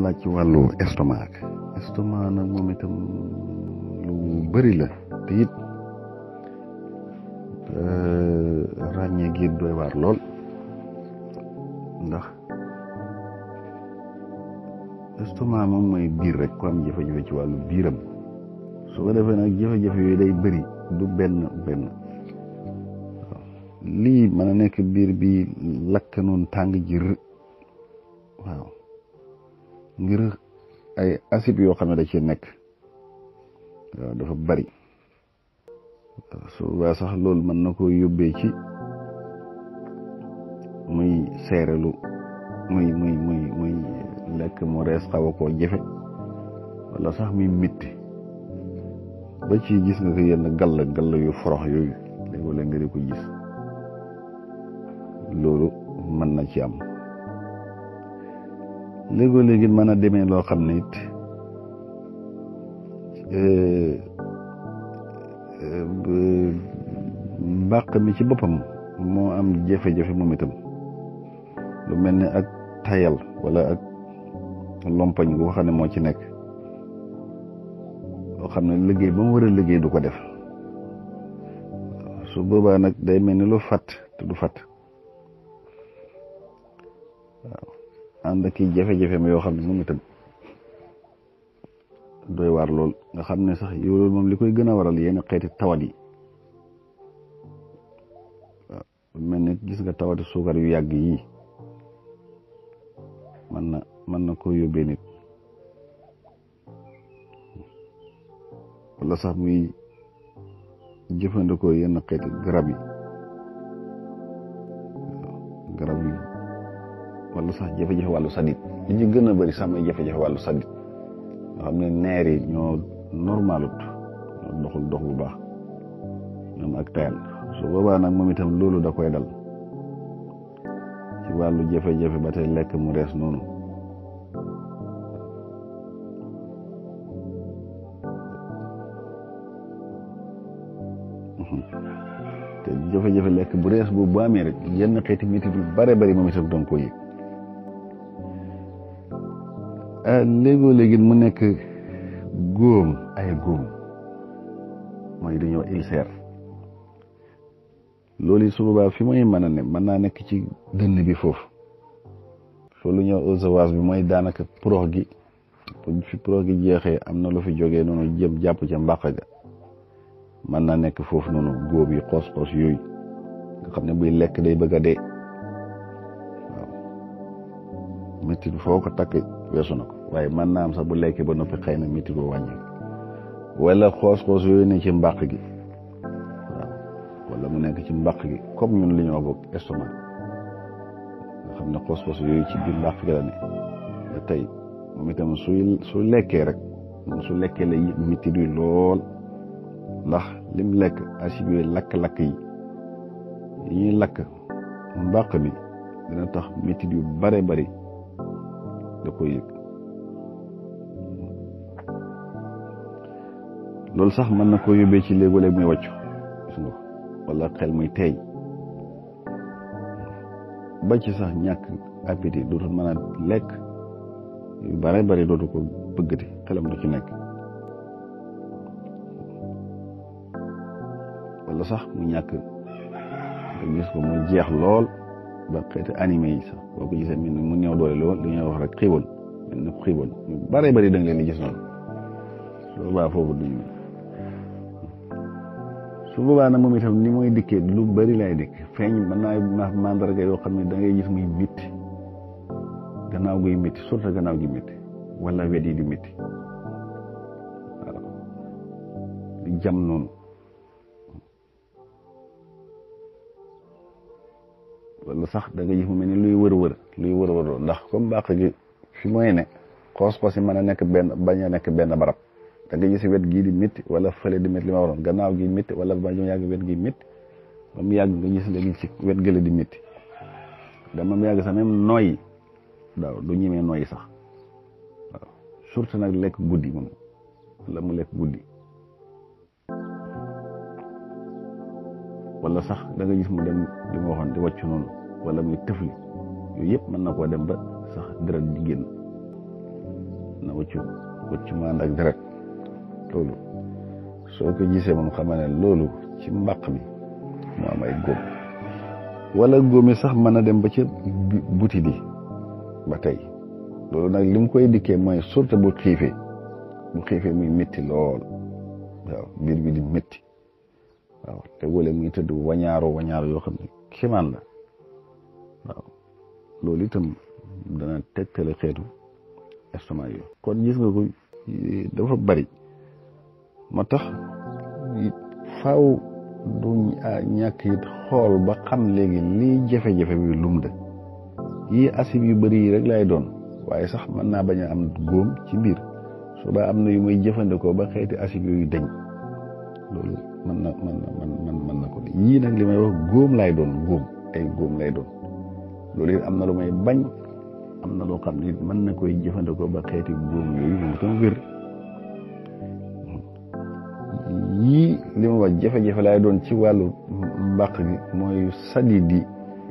laaj ci wàllu estomac nag moom itam lu bëri la te it ràññee gi doy waar lool ndax estomac moom mooy biir rek ko am jafe-jafe ci wàllu biiram su ko defee nag jafe-jafe yooyu day bëri du benn waaw lii mën a nekk biir bi lakk noonu tàng jër waaw ngir ay acide yoo xam ne da ci nekk waaw dafa bari su boobaa sax loolu mën na ko yóbbee ci muy seerelu muy lekk mu rees xaw a koo jafe wala sax muy mitti ba ci gis nga ko yenn gall yu forox yooyu léeg-léeg nga di ko gis loolu mën na ci am léegi mën a demee loo xam ne it mbàq mi ci boppam moo am jafe-jafe moom itam lu mel ne ak tayal wala ak lompañ goo xam ne moo ci nekk loo xam ne liggéey ba mu war a liggéey du ko def su boobaa nag day mel ni lu fat te du fat waaw ànd ak i jafe-jafe ma yoo xam ne moom itam doy waar lool nga xam ne sax yow loolu moom li koy gën a waral yenn xeeti tawat yi waaw mel ni gis nga tawati suukar yu yàgg yii mën na koo yóbbee nit wala sax muy jëfandikoo yenn xeeti garab yi wala sax jafe-jafe wàllu sadit li ñu gën a bëri sax mooy jafe-jafe wàllu sadit nga xam ne neer yi ñoo normalut ñoo doxul dox bu baax ñoom ak tayal su boobaa nag moom itam loolu da koy dal ci wàllu jafe-jafe ba tey lekk mu rees noonu te jafe-jafe lekk bu rees boobu bu amee rek yenn xeeti métit yu bare bari moom itam doon koo yëg léegi mu nekk góom mooy dañoo ulcère loolu su boobaa fi muy mën a ne mën naa nekk ci dënn bi foofu lu ñëw œsophage bi mooy daanaka prox gi fi prox gi jeexee am na lu fi jógee noonu jëm jàpp ca mbàq ga mën naa nekk foofu noonu góob yi xoos yooyu nga xam ne buy lekk day bëgg a dee waaw métti foo ko takk weesu na ko waaye mën naa am sax bu lekkee ba noppi xëy na métti ko wàññi wala xoos yooyu ne ci mbàq gi waaw wala mu nekk ci mbàq gi comme ñun li ñoo bokk estomac nga xam ne xoos yooyu ci biir mbàq gi la ne te tey moom itam su lekkee rek su lekkee la métti du lool ndax lim lekk acide yooyu lakk-lakk yi ñuy lakk mbàq mi dina tax métti yu bare bari da koy yëg loolu sax mën na koo yóbbee ci léeg-léeg muy wàccu gis nga wala xel muy teey ba ci sax ñàkk appétit dootul mën a lekk yu bare bari dootu ko bëggati xelam du ci nekk wala sax mu ñàkk nga gis ko mu jeex lool ba xeeti animé yi sax boo ko gisee mu néew doole lool li ñuy wax rek xiiboon mel ni xiiboon ñu bare bari da nga leen di gis noonu su boobaa foofu duñu su boobaa nag moom itam ni mooy dikkee lu bari lay dikk feeñ mën naa mandarga yoo xam ne da ngay gis muy métti gannaaw guy métti surtout gannaaw gi métti wala wet yi di métti waaw di jam noonu wala sax da nga gis mu mel ni luy wër ndax comme bàq gi fi mooy ne xoos yi mën a nekk bañ a nekk benn barab da nga gis wet gii di métti wala fële di métti li ma waroon gannaaw gi métti wala ba ñu yàgg wet gi métti ba mu yàgg nga gis léegi ci wet gële di métti dama mu yàgg sax même nooyi daaw du ñemee nooyi sax waaw surtout nag lekk guddi moom wala mu lekk guddi wala sax da nga gis mu dem li ma waxoon di wàccu noonu wala muy tëfli yooyu yëpp mën na koo dem ba sax deret di génn na wëccu ma ànd ak deret loolu soo ko gisee moom xamal ne loolu ci mbàq mi moo am ay góom wala góom yi sax mën a dem ba ca buti bi ba tey loolu nag li mu koy dikkee mooy surtout bu xiifee muy métti lool waaw biir bi di métti waaw te wala muy tëdd wañaaro yoo xam ne kimaan la waaw loolu itam dana tegtale xeetu estomac yooyu kon gis nga ko dafa bari moo tax faaw du ñàkk it xool ba xam léegi lii jafe-jafe bi lum de yii acide yu bëri yi rek lay doon waaye sax mën naa bañ a am góom ci biir suba am na yu muy jëfandikoo ba xeeti acide yooyu dañ loolu mën na ko yii nag li may wax góom lay doon góom lay doon loolu it am na lu may bañ am na loo xam ne mën na koy jëfandikoo ba xeeti góom yooyu moom itam wér yii li ma wax jafe-jafe lay doon ci wàllu mbàq gi mooy sadidi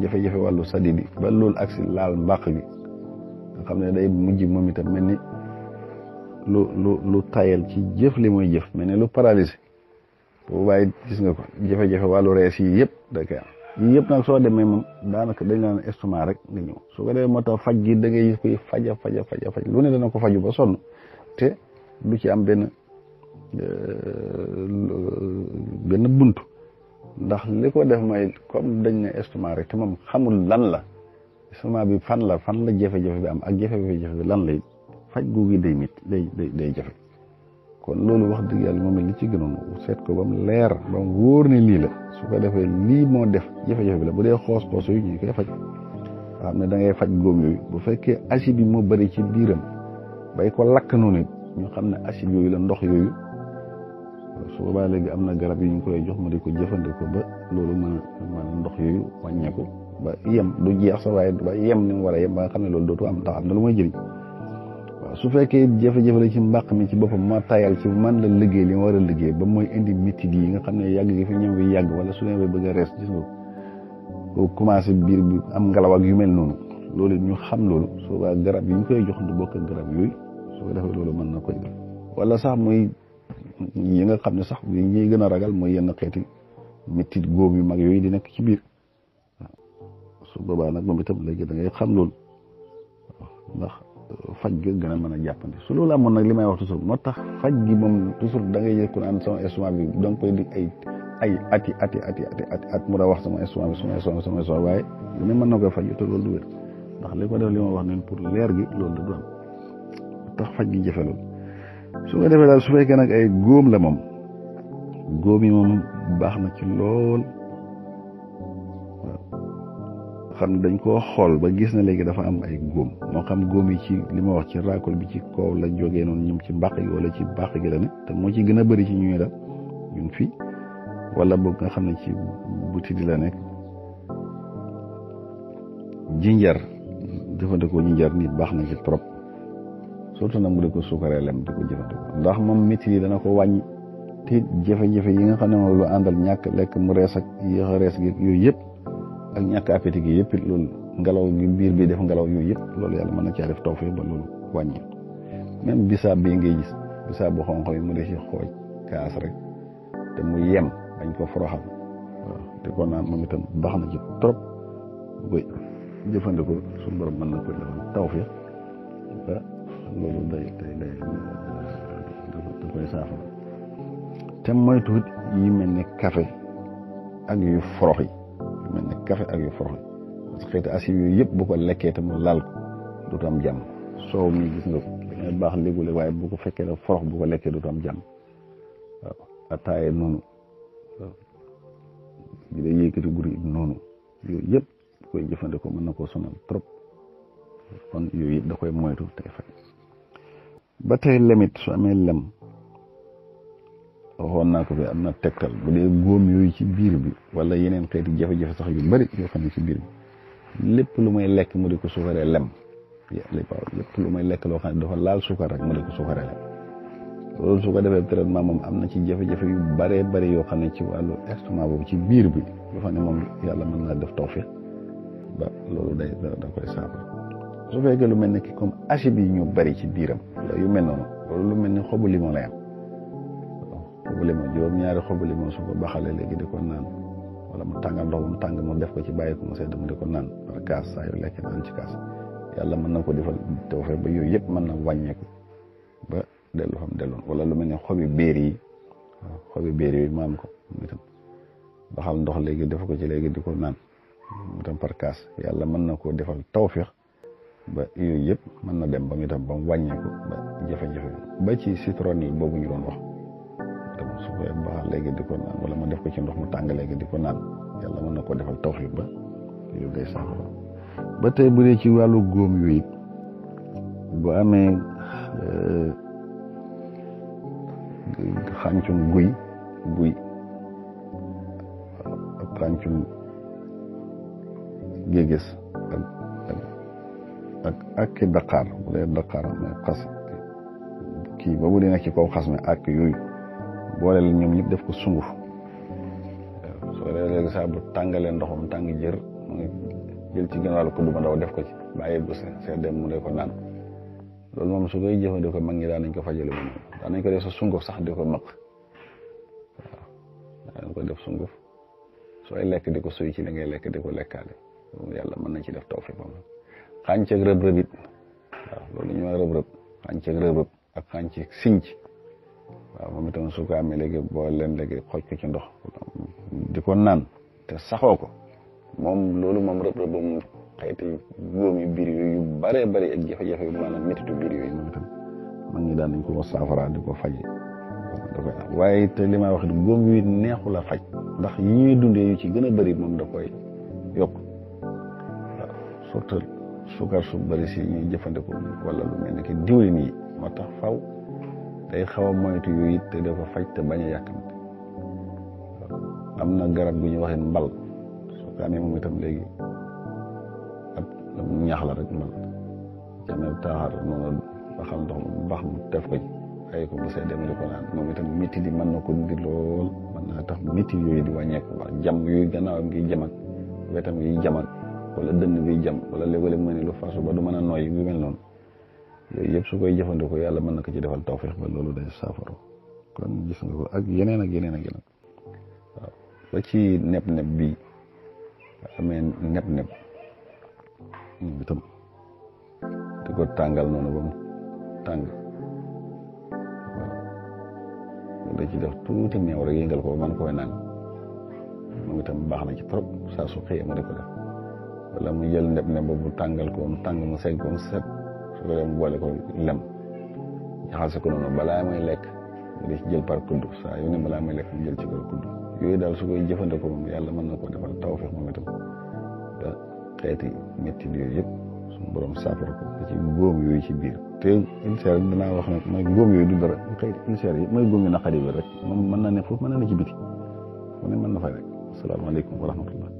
jafe-jafe wàllu sadidi ba loolu agsi laal mbàq gi nga xam ne day mujj moom itam mel ni lu tayal ci jëf li muy jëf mel ni lu paralysé boobu waaye gis nga ko jafe-jafe wàllu rees yi yëpp da koy am yii yëpp nag soo demee moom daanaka dañ naan estomac rek nga ñëw su ko defee moo tax faj gi da ngay gis koy faj lu ne dana ko faju ba sonn te du ci am benn buntu ndax li ko def mooy comme dañ ne estomac rek te moom xamul lan la estomac bi fan la jafe-jafe bi am ak jafe-jafe bi lan lay faj googu day mit day jafe kon loolu wax dëgg yàlla moom li ci gënoon seet ko ba mu leer ba mu wóor ne lii la su ko defee lii moo def jafe-jafe bi la bu dee xoos yooyu ñu koy faj nga xam ne da ngay faj góom yooyu bu fekkee acide bi moo bëri ci biiram bay ko lakk noonu ñu xam ne acide yooyu la ndox yooyu su boobaa léegi am na garab yi ñu koy jox ma di ko jëfandikoo ba loolu mën a ndox yooyu wàññeeku ba yem du jeex sax waaye ba yem ni mu war a yem ba nga xam ne loolu dootu am ndax am na lu muy jëriñ waaw su fekkee jafe-jafe la ci mbàq mi ci boppam ma tayal ci man la liggéey li ma war a liggéey ba mooy indi métit yi nga xam ne yàgg gi fi ñëw bi yàgg wala su ne bëgg a rees gis nga ko commencé biir bi am ngelaw ak yu mel noonu loolu ñu xam loolu su boobaa garab yi ñu koy jox du bokk ak garab yooyu su ko defee loolu mën na koy def wala sax muy yi nga xam ne sax yi ñuy gën a ragal mooy yenn xeeti métit góom yu mag yooyu di nekk ci biir waaw su boobaa nag moom itam léegi da ngay xam loolu ndax faj gi gën a mën a jàppandi su loolu amoon nag li may wax toujours moo tax faj gi moom toujours da ngay jël ku naan sama estomac bi donc koy dig ay ati mu da wax sama estomac bi waaye lu ne mën na koy faj te loolu du wér ndax li ko def li ma wax neen pour leer gi loolu da du am tax faj gi jafe loolu su ko defee daal su fekkee nag ay góom la moom góom yi moom baax na ci lool waaw xam ne dañ koo xool ba gis na léegi dafa am ay góom moo xam góom yi ci li ma wax ci racole bi ci kaw la jógee noonu ñoom ci mbàq gi wala ci bàq gi la ne te moo ci gën a bëri ci ñuy dal ñun fii wala boog nga xam ne ci buti di la nekk jinjar jëfandikoo jinjar nit baax na ci trop surtout nag mu di ko suukaree lem di ko jëfandikoo ndax moom métti yi dana ko wàññi te jafe-jafe yi nga xam ne moom lu àndal ñàkk lekk mu rees ak yéex a rees gi yooyu yëpp ak ñàkk appétit gi yëpp loolu ngelaw gi biir bi def ngelaw yooyu yëpp loolu yàlla mën na caa def tawfeex ba loolu wàññi même bisaab bii ngay gis bisaab bu xonq yi mu di ci xooj kaas rek te mu yem bañ ko foroxal waaw te kon naan moom itam baax na ci trop bu koy jëfandikoo suñu borom mën na koy defal tawfeex ba loolu da koy saafara te moytu yi mel ne café ak yu forox yi yu mel ne café ak yu forox yi parce que xeeti acide yooyu yëpp bu ko lekkee te mu laal ko dootu am jàmm soow mi gis nga ko dangay baax léegule waaye bu ko fekkee ne forox bu ko lekkee dootu am jàmm waaw ataaye noonu waaw bi day yëkkati guri noonu yooyu yëpp koy jëfandikoo mën na koo sonal trop kon yooyu da koy moytu tey fay ba tey lemit su amee lem waxoon naa ko fi am na tegtal bu dee góom yooyu ci biir bi wala yeneen xeeti jafe-jafe sax yu bari yoo xam ne ci biir bi lépp lu may lekk mu di ko suukaree lem lépp lu may lekk loo xam ne dafa laal suukar rek mu di ko suukaree lem loolu su ko defee traitement moom am na ci jafe-jafe yu baree bari yoo xam ne ci wàllu estomac boobu ci biir bi yoo xam ne moom yàlla mën naa def tawfeex ba loolu da koy saafara su fekkee lu mel ne ki comme acide yi ñu bari ci biiram wala yu mel noonu wala lu mel ni xobu limon lay am xobu limon juróom-ñaari xobu limon su ko baxalee léegi di ko naan wala mu tàngal ndox mu tàng mu def ko ci bàyyi ko mu sedd mu di ko naan par kaas saa yu lekk naan ci kaas yàlla mën na ko defal tawfeex ba yooyu yëpp mën na wàññeeku ba dellu xam delloon wala lu mel ne xobi béer yi waaw xobi béer yi maam ko mu itam baxal ndox léegi def ko ci léegi di ko naan mu itam par kaas yàlla mën na koo defal tawfeex ba yooyu yëpp mën na dem ba mu itam ba mu wàññeeku ba jafe-jafe ba ci citron yi boobu ñu doon wax itam su ko baxal léegi di ko naan wala ma def ko ci ndox mu tàng léegi di ko naan yàlla mën na koo defal tawfeex ba yooyu day saafara ba tey bu dee ci wàllu góom yooyu bu amee xàncum guy ak xàncum géegés ak ki daqaar bu dee daqaar mais xas kii ba bu dee nekk ci kaw xas mi ak yooyu boole la ñoom ñëpp def ko sunguf soo dee léegi saa bu tàngalee ndoxam tàng jër mu ngi jël ci gën wàllu kudd ba ndaw def ko ci bàyyi bu seddee mu dee ko naan loolu moom su koy jëfandikoo mag ñi daan nañ ko fajale moom daan nañ ko def sa sunguf sax di ko maq waaw daan nañ ko def sunguf sooy lekk di ko suy ci li ngay lekk di ko lekkaale loolu yàlla mën nañ ci def tawfeex moom xànceeg rëb-rëb it waaw loolu ñu wax rëb-rëb xànceeg rëb-rëb ak xànceeg sinc waaw moom itam su ko amee léegi boo leen léegi xooj ko ci ndox di ko naan te saxoo ko moom loolu moom rëb-rëb moom xëyti góom yu biir yooyu yu bëree bëri ak jafe-jafe yu maanaam métitu biir yooyu moom itam mag ñi daan nañ ko saafara di ko faje da koy am waaye te li may wax góom yu neexu la faj ndax yi ñuy dundee yu ci gën a bëri moom da koy yokk waaw surtout sukar su bëri si ñuy jëfandikoo wala lu mel ni ki diwlin yi moo tax faw day xaw a moytu yooyu it te da ko faj te bañ a yàkkamte am na garab gu ñuy waxee mbal su ko amee moom itam léegi ab ñax la rek mbal jamee taaxar noonu ba xam ndox mu baax mu def ko ci ay ko bu see demee di ko naan moom itam métti di mën na ko ndi lool mën naa tax métti yooyu di wàññeeku wax jam yooyu gannaawam ngi jam ak wetam yi jam ak wala dënn bi jam wala léeg-léeg mu ne lu fasu ba du mën a nooy yu mel noonu yooyu yëpp su koy jëfandikoo yàlla mën na ko ci defal tawfeex ba loolu day saafara kon gis nga ko ak yeneen ak yeneen ak yeneen waaw ba ci neb-neb bi amee neb-neb moom itam di ko tàngal noonu ba mu tàng waaw da ci def tuuti meew rek yëngal ko ba mën koy naan moom itam baax na ci trop saa su xëyee mu di ko def wala mu jël neb-neb boobu tàngal ko mu tàng mu segg ko mu set su ko dem boole ko lem jaxase ko noonu balaa may lekk mu di jël par kudd saa yu ne balaa may lekk mu jël ci par kudd yooyu daal su koy jëfandikoo moom yàlla mën na koo defal tawfeex moom itam ba xeeti métti yooyu yëpp suñu borom saafara ko ba ci góom yooyu ci biir te ulcère danaa wax nag mooy góom yooyu du dara xëy ulcère yi mooy góom yu naqari bi rek moom mën na ne foofu mën na ne ci biti fu ne mën na fay rek asalaamaaleykum wa rahmatullah